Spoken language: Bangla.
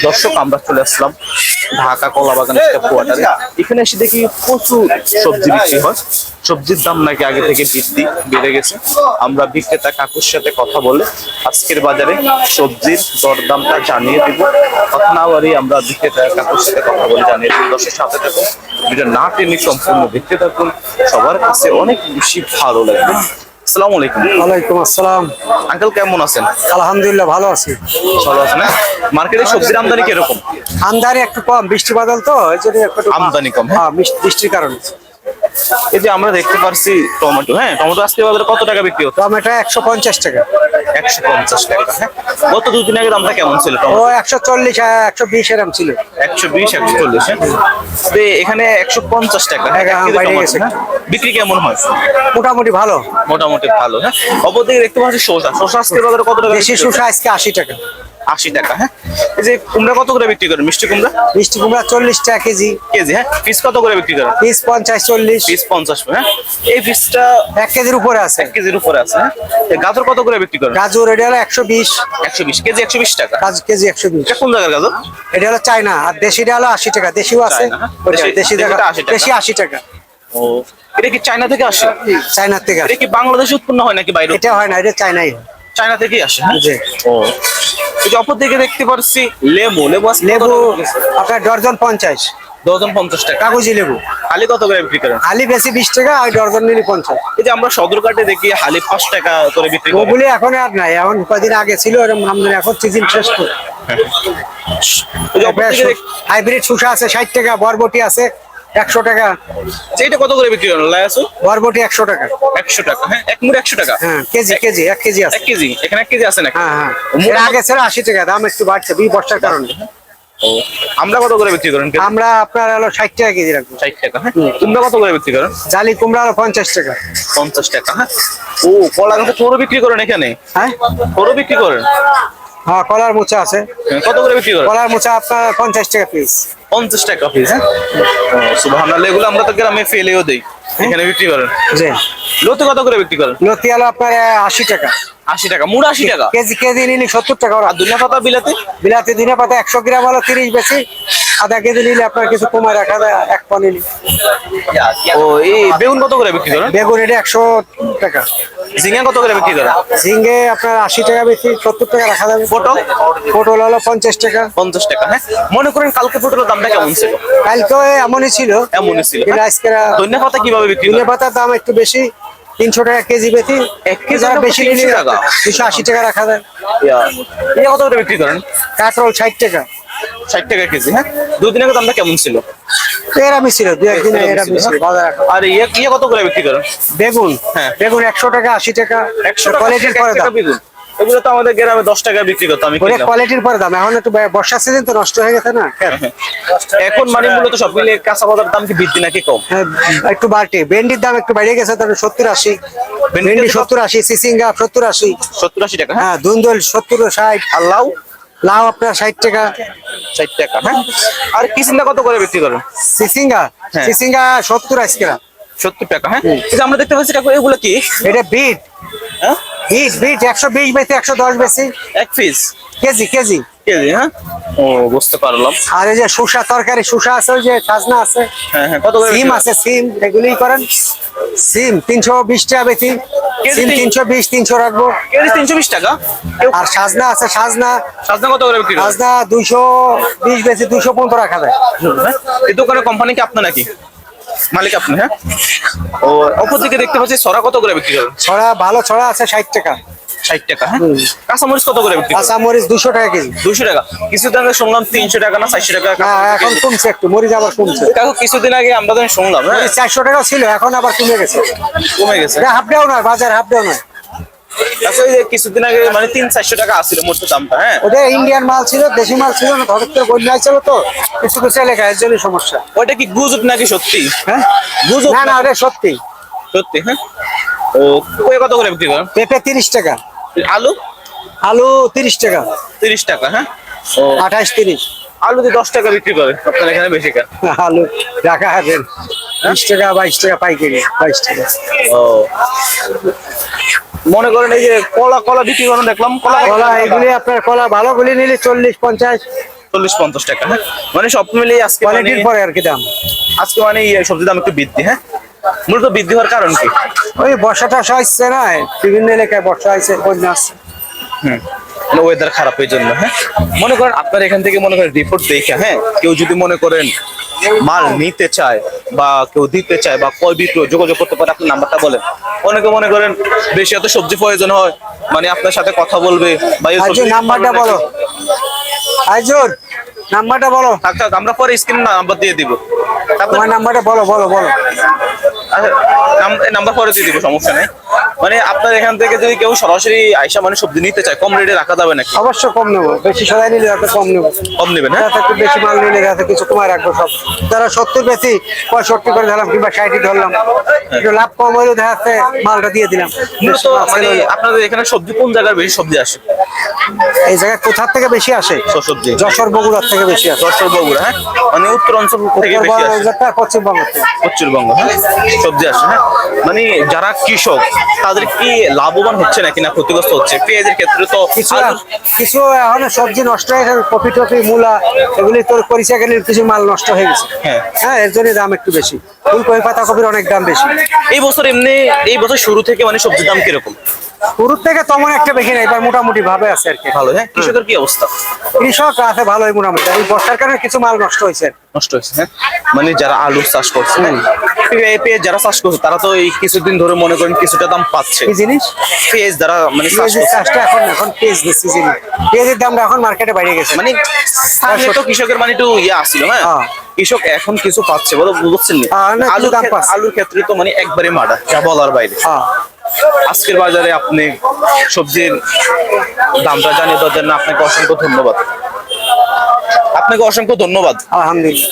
দর্শক আমরা চলে আসলাম ঢাকা কলাবাগান স্টেপ কোয়ার্টারে। এখানে এসে দেখি প্রচুর সবজি বিক্রি হয়। সবজির দাম নাকি আগে থেকে বেড়ে গেছে। আমরা বিক্রেতা কাকুর সাথে কথা বলে আজকের বাজারে সবজির দরদামটা জানিয়ে দিব। কথা না বাড়িয়ে আমরা বিক্রেতা কাকুর সাথে কথা বলে জানিয়ে দিব। দর্শক সাথে থাকুন, ভিডিও না টেনে সম্পূর্ণ দেখতে থাকুন, সবার কাছে অনেক বেশি ভালো লাগবে। আসসালামু আলাইকুম। ওয়ালাইকুম আসসালাম। আঙ্কেল কেমন আছেন? আলহামদুলিল্লাহ ভালো আছি। ভালো আছেন? মার্কেটে সবজির আমদানি কিরকম? আমদানি একটু কম, বৃষ্টি বাদল তো এই জন্য একটু আমদানি কম। হ্যাঁ, বৃষ্টির কারণে। এই যে আমরা দেখতে পারছি টমেটো, হ্যাঁ টমেটো আজকে বাজারে কত টাকা বিক্রি হতো? টমেটো 150 টাকা। 150 টাকা। হ্যাঁ, গত দুদিন আগে দামটা কেমন ছিল ও টমেটো? 140 120 এরকম ছিল। 120 140। হ্যাঁ, তো এখানে 150 টাকা। হ্যাঁ, হ্যাঁ, কেজি বাইরে টমেটো, গেছে। হ্যাঁ? বিক্রি কেমন হয়? মোটামুটি ভালো। মোটামুটি ভালো। হ্যাঁ, অপরদিকে দেখতে পাচ্ছি শসা আজকে বাজারে কত টাকা? দেশি শসা আজকে 80 টাকা। 80 টাকা। হ্যাঁ, এই যে কুমড়া কত করে বিক্রি করেন? মিষ্টি কুমড়া মিষ্টি কুমড়া 40 টাকা কেজি। কেজি। হ্যাঁ, পিস কত করে বিক্রি করেন? পিস 50 40। পিস 50। হ্যাঁ, এই পিসটা 1 কেজির উপরে আছে। 1 কেজির উপরে আছে। হ্যাঁ, এই গাজর কত করে বিক্রি করেন? গাজর এটা হলো 120। 120 কেজি, 120 টাকা। কেজি 120। এটা কোন জায়গার গাজর? এটা হলো চায়না, আর দেশিটা হলো 80 টাকা। দেশিও আছে। চায়না, হ্যাঁ? দেশি দেশিটা টাকা। 80 টাকা। দেশি 80 টাকা। ও, এটা কি চায়না থেকে আসে? চায়নার থেকে। এটা কি বাংলাদেশে উৎপন্ন হয় নাকি বাইরে? এটা হয় না, এটা চায়নাই। চায়না থেকেই আসে। জি। ও, এই যে অপর দিকে দেখতে পাচ্ছি লেবু আজকে লেবু কত করে বিক্রি? আপনার ডর্জন 50। ডজন 50 টাকা। কাগজি লেবু হালি কত করে বিক্রি করেন? আলি বেশি 20 টাকা, আর ডর্জন নিলে 50। এই যে আমরা সদরঘাটে দেখি হালি 5 টাকা করে বিক্রি করে। ওগুলি এখন আর নাই, এখন কদিন আগে ছিল এরকম আমদানি, এখন সিজন শেষ তো। এই যে অপর দিকে হাইব্রিড শসা আছে 60 টাকা, বরবটি আছে 100 টাকা। এইটা কত করে বিক্রি করেন লায়াসু? বরবটি 100 টাকা। 100 টাকা। হ্যাঁ, এক মুড় 100 টাকা। হ্যাঁ, কেজি 1 কেজি আছে। 1 কেজি। এখানে 1 কেজি আছে নাকি? হ্যাঁ হ্যাঁ, মুড় এর আগে ছিল 80 টাকা, দাম একটু বাড়ছে বর্ষার কারণে। ও, আমরা কত করে বিক্রি করেন? আমরা আপনার হলো 60 টাকা কেজি রাখবো। 60 টাকা। হ্যাঁ, তোমরা কত করে বিক্রি করেন? জালি কুমড়া হলো 50 টাকা। 50 টাকা। হ্যাঁ, ও, কলা গাছে ছোট বিক্রি করেন এখানে? হ্যাঁ ছোট বিক্রি করেন? হ্যাঁ, কলার মোচা আছে। হ্যাঁ, কত করে বিক্রি করেন? কলার মোচা আপনার 50 টাকা পিস। 50 টাকা পিস। হ্যাঁ, সুবহানাল্লাহ। এগুলো আমরা তো গ্রামে ফেলেও দেই, এখানে বিক্রি করেন? জি। লতি কত করে বিক্রি করেন? লতি হলো আপনার 80 টাকা। 80 টাকা। মুড় 80 টাকা। কেজি নিলে 70 টাকা। আর দুনিয়া পাতা বিলাতি? বিলাতি দিনে পাতা 100 গ্রাম হলো 30 বেশি, আধা কেজি নিলে আপনার কিছু কমায় রাখা যায়, 1 পা নিলে। ও, এই বেগুন কত করে বিক্রি করেন? বেগুন এটা 100 টাকা। ঝিঙ্গা কত করে বিক্রি করেন? ঝিঙ্গে আপনার 80 টাকা বেশি, 70 টাকা রাখা যাবে। পটল হলো 50 টাকা। 50 টাকা। হ্যাঁ, মনে করেন কালকে পটলের দামটা কেমন ছিল? কালকে এমনই ছিল। এমনই ছিল। কিন্তু আজকে ধনিয়া পাতা কিভাবে বিক্রি ধনে করেন? পাতার দাম একটু বেশি, 300 টাকা কেজি বেশি। 1 কেজি যারা বেশি নিলে 300 টাকা। 280 টাকা রাখা যায়। এটা কত করে বিক্রি করেন? কাঁকরোল 60 টাকা। 60 টাকা কেজি। হ্যাঁ, দুদিন আগে দামটা কেমন ছিল? এরামি ছিল, 2-1 দিন এরামি ছিল বাজার এখন। আর ইয়ে কত করে বিক্রি করেন? বেগুন হ্যাঁ। বেগুন 100 টাকা 80 টাকা। 100 টাকা। কোয়ালিটির পরে 1 টাকা দাম। বেগুন। এগুলো তো আমাদের গ্রামে 10 টাকা বিক্রি করতো, আমি ওরে কিনলাম। কোয়ালিটির পরে দাম, এখন একটু বর্ষা সিজন তো নষ্ট হয়ে গেছে না। এখন মানে মূলত সব মিলে কাঁচা বাজার দাম কি বৃদ্ধি নাকি কম? হ্যাঁ, একটু বাড়তি। ভেন্ডির দাম একটু বেড়ে গেছে, তাহলে 70 80। ভেন্ডি ভেন্ডি 70 80, সিসিঙ্গা 70 80। 70 80 টাকা। হ্যাঁ, হ্যাঁ, ধুন্দুল 70 60। আর লাউ লাউ আপনার 60 টাকা। 60 টাকা। হ্যাঁ, আর কিসিন্দা কত করে বিক্রি করেন? সিসিঙ্গা হ্যাঁ। 70 আজকে। 70 টাকা। হ্যাঁ, এই যে আমরা দেখতে পাচ্ছি কাকু, এগুলো কি? এটা বিট। হ্যাঁ, বিট 120 বেশি, 110 বেশি। এক পিস কেজি। কেজি। হ্যাঁ, ও, বুঝতে পারলাম। আর এই যে শসা, তরকারি শসা আছে, ওই যে সাজনা আছে। হ্যাঁ হ্যাঁ, কত করে সিম বিক্রি আছে, সিম এগুলোই করেন। সিম 320 টাকা বেশি। কেজি সিম 320 300 রাখবো। করেন? কেজি 320 টাকা। আর সাজনা আছে, সাজনা কত করে বিক্রি করেন? সাজনা 220 বেশি, 215 রাখা যায়। হ্যাঁ, এই দোকানের কোম্পানি কি আপনার নাকি? মালিক আপনি? হ্যাঁ, ও, অপর দিকে দেখতে পাচ্ছি ছড়া কত করে বিক্রি করেন? ছড়া ভালো ছড়া আছে 60 টাকা। 60 টাকা। হ্যাঁ, কাঁচামরিচ কত করে বিক্রি করেন? কাঁচা মরিচ 200 টাকা কেজি। 200 টাকা। কিছুদিন আগে শুনলাম 300 টাকা না 400 টাকা হ্যাঁ, এখন কমছে একটু, মরিচ আবার কমছে। কাকু, কিছুদিন আগে আমরা যখন শুনলাম, হ্যাঁ, মরিচ 400 টাকা ছিল, এখন আবার কমে গেছে। কমে গেছে। এটা হাফ ডাউন নয়, বাজার হাফ ডাউন নয়। কাকু, এই যে কিছুদিন আগে মানে 300-400 টাকা আসছিল মোট দামটা। হ্যাঁ, ওটা ইন্ডিয়ান মাল ছিল, দেশি মাল ছিল না, হঠাৎ করে বন্যা ছিল তো কিছু কিছু এলাকায়, এর জন্য সমস্যা। ওইটা কি গুজব নাকি সত্যি? হ্যাঁ, গুজব না না, ওটা সত্যি। সত্যি। হ্যাঁ, ও, কই কত করে বিক্রি করেন? পেঁপে 30 টাকা। আলু আলু 30 টাকা। 30 টাকা। হ্যাঁ, ও, 28 30। আলু দিয়ে 10 টাকা বিক্রি করে, আপনার এখানে বেশি কেন? আলু রাখা আছে 20 টাকা 22 টাকা পাইকারি, 22 টাকা। ও, মনে করেন এই যে কলা বিক্রি করেন, দেখলাম কলা। কলা এগুলি আপনার কলা ভালো গুলি নিলে 40 50। 40-50 টাকা, হ্যাঁ মানে সব মিলিয়ে আজকে মানে কোয়ালিটির পরে আর কি দাম। আজকে মানে এই সবজির দাম একটু বৃদ্ধি, হ্যাঁ মূলত বৃদ্ধি হওয়ার কারণ কি? ওই বর্ষাটা আসছে না, বিভিন্ন এলাকায় বর্ষা হয়েছে, বন্যা আসছে। ওয়েদার খারাপ এই জন্য, হ্যাঁ মনে করেন আপনার এখান থেকে মনে করেন রিপোর্ট দেখে, হ্যাঁ কেউ যদি মনে করেন মাল নিতে চায় বা কেউ দিতে চায় বা ক্রয় বিক্রয় যোগাযোগ করতে পারে, আপনার নাম্বারটা বলেন। অনেকে মনে করেন বেশি এত সবজি প্রয়োজন হয়, মানে আপনার সাথে কথা বলবে বা এই আইজুর সবজি নাম্বারটা বলো, আইজুর নাম্বারটা বলো। থাক থাক, আমরা পরে স্ক্রিন নাম্বার দিয়ে দিব। তারপর তোমার নাম্বারটা বলো বলো বলো। নাম্বার পরে দিয়ে দিব, সমস্যা নেই। মানে আপনার এখান থেকে যদি কেউ সরাসরি আইসা মানে সবজি নিতে চায়, কম রেটে রাখা যাবে নাকি? অবশ্য কম নেবো, বেশি সবাই নিলে যাতে কম নেবো। কম নেবেন, হ্যাঁ যাতে একটু বেশি মাল নিলে যাতে কিছু কমায় রাখবো সব। যারা 70 বেশি 65 করে ধরলাম কিংবা 60 ধরলাম, একটু লাভ কম হলেও দেখা যাচ্ছে মালটা দিয়ে দিলাম। মূলত মানে আপনাদের এখানে সবজি কোন জায়গার বেশি সবজি আসে? এই জায়গায় কোথার থেকে বেশি আসে? সবজি যশোর বগুড়ার থেকে বেশি আসে। যশোর বগুড়া, হ্যাঁ মানে উত্তর অঞ্চল থেকে বেশি আসে। পশ্চিমবঙ্গ থেকে। পশ্চিমবঙ্গ, হ্যাঁ সবজি আসে, হ্যাঁ মানে যারা কৃষক তাদের কি লাভবান হচ্ছে নাকি না ক্ষতিগ্রস্ত হচ্ছে? পেঁয়াজের ক্ষেত্রে তো কিছু কিছু এখন সবজি নষ্ট হয়ে গেছে, কপি টপি মূলা এগুলি তোর পরিচয় গেলে কিছু মাল নষ্ট হয়ে গেছে। হ্যাঁ। হ্যাঁ, এর জন্য দাম একটু বেশি। ফুলকপি পাতা কপির অনেক দাম বেশি। এই বছর এমনি এই বছর শুরু থেকে মানে সবজির দাম কিরকম? শুরুর থেকে তেমন একটা বেশি না, এবার মোটামুটি ভাবে আছে আর কি। ভালো, হ্যাঁ কৃষকের কি অবস্থা? কৃষক আছে ভালোই মোটামুটি, এই বর্ষার কারণে কিছু মাল নষ্ট হয়েছে। নষ্ট হয়েছে, হ্যাঁ মানে যারা আলু চাষ করছে, হ্যাঁ পেঁয়াজ যারা চাষ করছে তারা তো এই কিছুদিন ধরে মনে করেন কিছুটা দাম পাচ্ছে। কি জিনিস? পেঁয়াজ যারা মানে চাষ পেঁয়াজের করছে, চাষটা এখন এখন পেঁয়াজ সিজন, পেঁয়াজের দামটা এখন মার্কেটে বাইরে গেছে। মানে সামনে তো কৃষকের মানে একটু ইয়ে আসছিল, হ্যাঁ হ্যাঁ। কৃষক এখন কিছু পাচ্ছে, বলো বুঝছেন নি? না, কিছু দাম পাচ্ছে। আলুর ক্ষেত্রে তো মানে একবারে মাডা, যা বলার বাইরে। হ্যাঁ। আজকের বাজারে আপনি সবজির দামটা জানিয়ে দেওয়ার জন্য আপনাকে অসংখ্য ধন্যবাদ। আপনাকে অসংখ্য ধন্যবাদ। আলহামদুলিল্লাহ।